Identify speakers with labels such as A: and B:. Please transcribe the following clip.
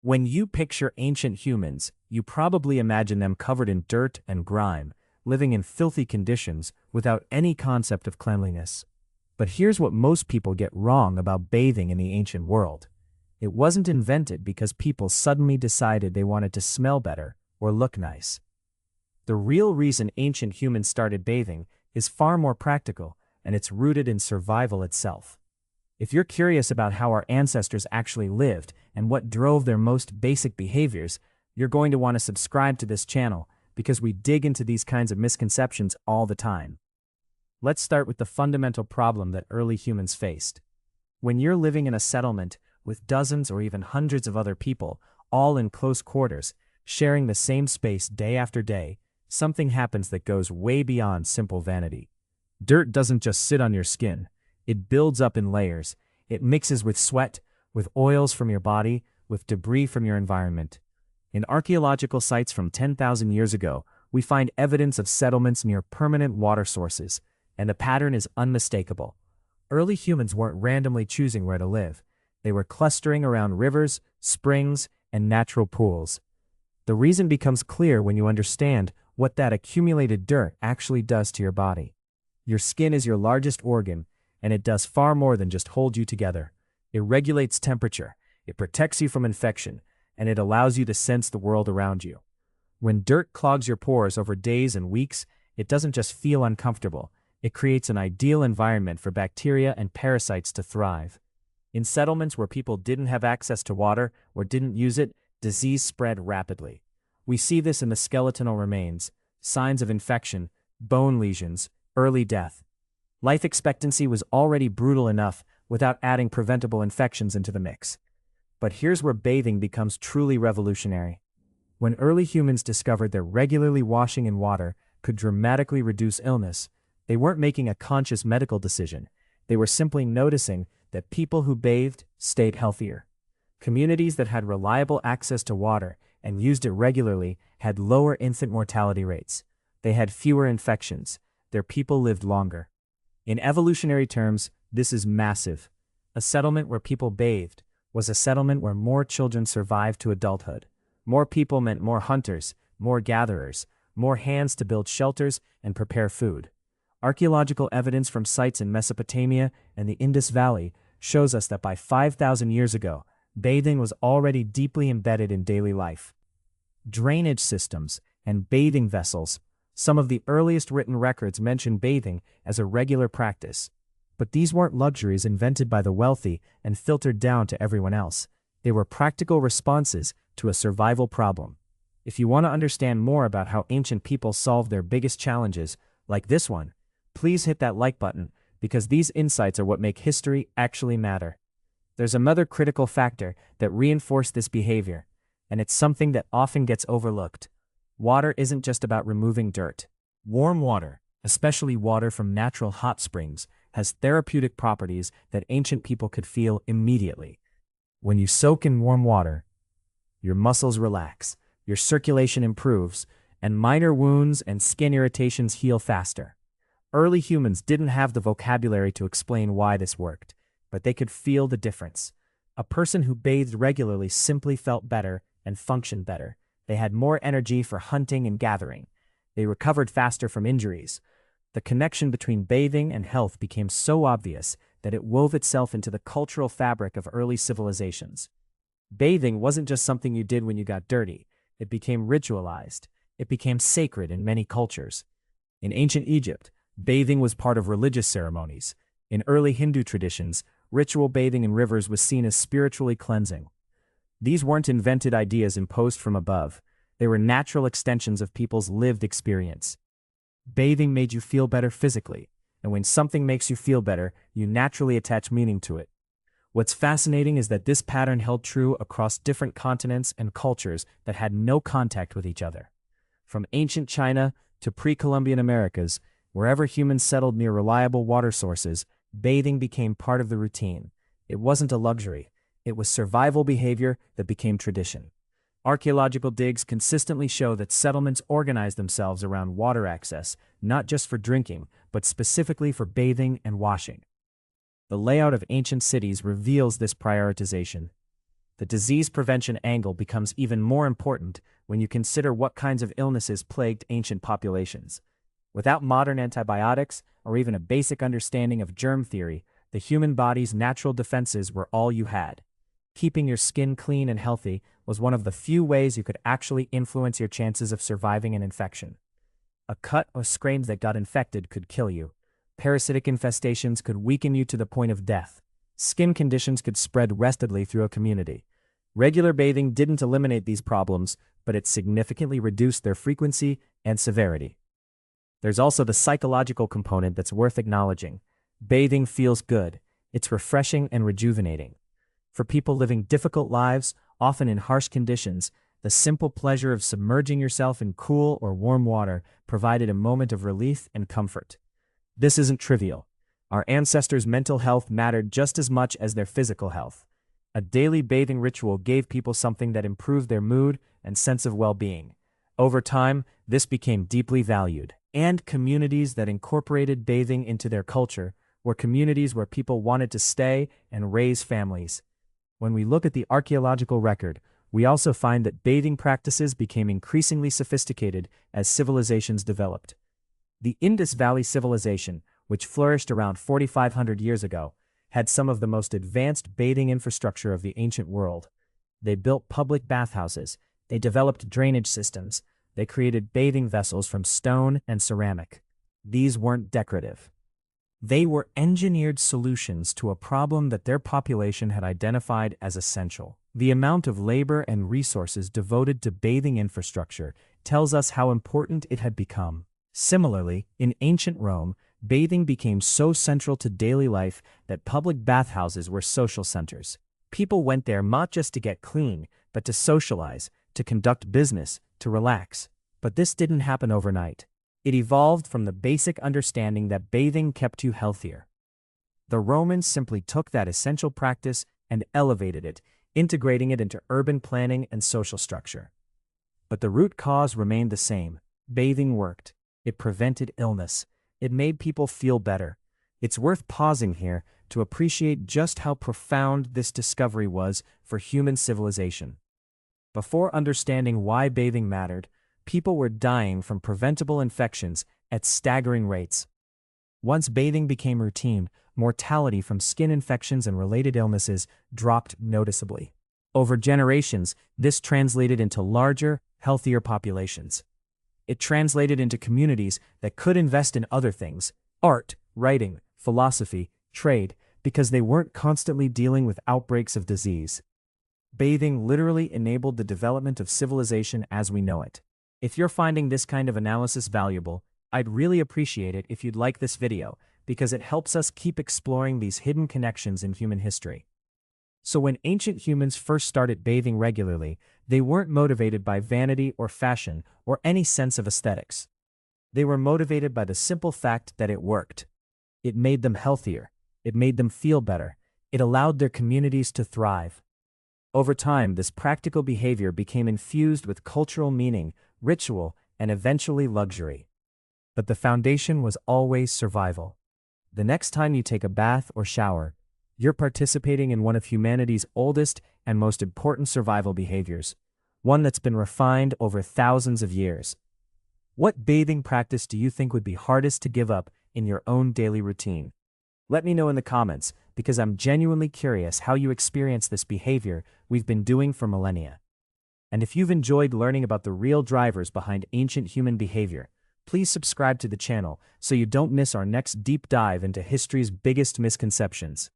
A: When you picture ancient humans, you probably imagine them covered in dirt and grime, living in filthy conditions without any concept of cleanliness. But here's what most people get wrong about bathing in the ancient world. It wasn't invented because people suddenly decided they wanted to smell better or look nice. The real reason ancient humans started bathing is far more practical, and it's rooted in survival itself. If you're curious about how our ancestors actually lived and what drove their most basic behaviors, you're going to want to subscribe to this channel because we dig into these kinds of misconceptions all the time. Let's start with the fundamental problem that early humans faced. When you're living in a settlement with dozens or even hundreds of other people, all in close quarters, sharing the same space day after day, something happens that goes way beyond simple vanity. Dirt doesn't just sit on your skin. It builds up in layers. It mixes with sweat, with oils from your body, with debris from your environment. In archaeological sites from 10,000 years ago, we find evidence of settlements near permanent water sources, and the pattern is unmistakable. Early humans weren't randomly choosing where to live. They were clustering around rivers, springs, and natural pools. The reason becomes clear when you understand what that accumulated dirt actually does to your body. Your skin is your largest organ, and it does far more than just hold you together. It regulates temperature, it protects you from infection, and it allows you to sense the world around you. When dirt clogs your pores over days and weeks, it doesn't just feel uncomfortable, it creates an ideal environment for bacteria and parasites to thrive. In settlements where people didn't have access to water or didn't use it, disease spread rapidly. We see this in the skeletal remains, signs of infection, bone lesions, early death. Life expectancy was already brutal enough without adding preventable infections into the mix. But here's where bathing becomes truly revolutionary. When early humans discovered that regularly washing in water could dramatically reduce illness, they weren't making a conscious medical decision. They were simply noticing that people who bathed stayed healthier. Communities that had reliable access to water and used it regularly had lower infant mortality rates. They had fewer infections. Their people lived longer. In evolutionary terms, this is massive. A settlement where people bathed was a settlement where more children survived to adulthood. More people meant more hunters, more gatherers, more hands to build shelters and prepare food. Archaeological evidence from sites in Mesopotamia and the Indus Valley shows us that by 5,000 years ago, bathing was already deeply embedded in daily life. Drainage systems and bathing vessels. Some of the earliest written records mention bathing as a regular practice. But these weren't luxuries invented by the wealthy and filtered down to everyone else. They were practical responses to a survival problem. If you want to understand more about how ancient people solved their biggest challenges, like this one, please hit that like button, because these insights are what make history actually matter. There's another critical factor that reinforced this behavior, and it's something that often gets overlooked. Water isn't just about removing dirt. Warm water, especially water from natural hot springs, has therapeutic properties that ancient people could feel immediately. When you soak in warm water, your muscles relax, your circulation improves, and minor wounds and skin irritations heal faster. Early humans didn't have the vocabulary to explain why this worked, but they could feel the difference. A person who bathed regularly simply felt better and functioned better. They had more energy for hunting and gathering. They recovered faster from injuries. The connection between bathing and health became so obvious that it wove itself into the cultural fabric of early civilizations. Bathing wasn't just something you did when you got dirty. It became ritualized. It became sacred in many cultures. In ancient Egypt, bathing was part of religious ceremonies. In early Hindu traditions, ritual bathing in rivers was seen as spiritually cleansing. These weren't invented ideas imposed from above. They were natural extensions of people's lived experience. Bathing made you feel better physically, and when something makes you feel better, you naturally attach meaning to it. What's fascinating is that this pattern held true across different continents and cultures that had no contact with each other. From ancient China to pre-Columbian Americas, wherever humans settled near reliable water sources, bathing became part of the routine. It wasn't a luxury. It was survival behavior that became tradition. Archaeological digs consistently show that settlements organized themselves around water access, not just for drinking, but specifically for bathing and washing. The layout of ancient cities reveals this prioritization. The disease prevention angle becomes even more important when you consider what kinds of illnesses plagued ancient populations. Without modern antibiotics or even a basic understanding of germ theory, the human body's natural defenses were all you had. Keeping your skin clean and healthy was one of the few ways you could actually influence your chances of surviving an infection. A cut or scrape that got infected could kill you. Parasitic infestations could weaken you to the point of death. Skin conditions could spread rapidly through a community. Regular bathing didn't eliminate these problems, but it significantly reduced their frequency and severity. There's also the psychological component that's worth acknowledging. Bathing feels good. It's refreshing and rejuvenating. For people living difficult lives, often in harsh conditions, the simple pleasure of submerging yourself in cool or warm water provided a moment of relief and comfort. This isn't trivial. Our ancestors' mental health mattered just as much as their physical health. A daily bathing ritual gave people something that improved their mood and sense of well-being. Over time, this became deeply valued. And communities that incorporated bathing into their culture were communities where people wanted to stay and raise families. When we look at the archaeological record, we also find that bathing practices became increasingly sophisticated as civilizations developed. The Indus Valley Civilization, which flourished around 4,500 years ago, had some of the most advanced bathing infrastructure of the ancient world. They built public bathhouses, they developed drainage systems, they created bathing vessels from stone and ceramic. These weren't decorative. They were engineered solutions to a problem that their population had identified as essential. The amount of labor and resources devoted to bathing infrastructure tells us how important it had become. Similarly, in ancient Rome, bathing became so central to daily life that public bathhouses were social centers. People went there not just to get clean, but to socialize, to conduct business, to relax. But this didn't happen overnight. It evolved from the basic understanding that bathing kept you healthier. The Romans simply took that essential practice and elevated it, integrating it into urban planning and social structure. But the root cause remained the same. Bathing worked. It prevented illness. It made people feel better. It's worth pausing here to appreciate just how profound this discovery was for human civilization. Before understanding why bathing mattered, people were dying from preventable infections at staggering rates. Once bathing became routine, mortality from skin infections and related illnesses dropped noticeably. Over generations, this translated into larger, healthier populations. It translated into communities that could invest in other things, art, writing, philosophy, trade, because they weren't constantly dealing with outbreaks of disease. Bathing literally enabled the development of civilization as we know it. If you're finding this kind of analysis valuable, I'd really appreciate it if you'd like this video, because it helps us keep exploring these hidden connections in human history. So when ancient humans first started bathing regularly, they weren't motivated by vanity or fashion or any sense of aesthetics. They were motivated by the simple fact that it worked. It made them healthier. It made them feel better. It allowed their communities to thrive. Over time, this practical behavior became infused with cultural meaning, ritual, and eventually luxury. But the foundation was always survival. The next time you take a bath or shower, you're participating in one of humanity's oldest and most important survival behaviors, one that's been refined over thousands of years. What bathing practice do you think would be hardest to give up in your own daily routine? Let me know in the comments, because I'm genuinely curious how you experience this behavior we've been doing for millennia. And if you've enjoyed learning about the real drivers behind ancient human behavior, please subscribe to the channel so you don't miss our next deep dive into history's biggest misconceptions.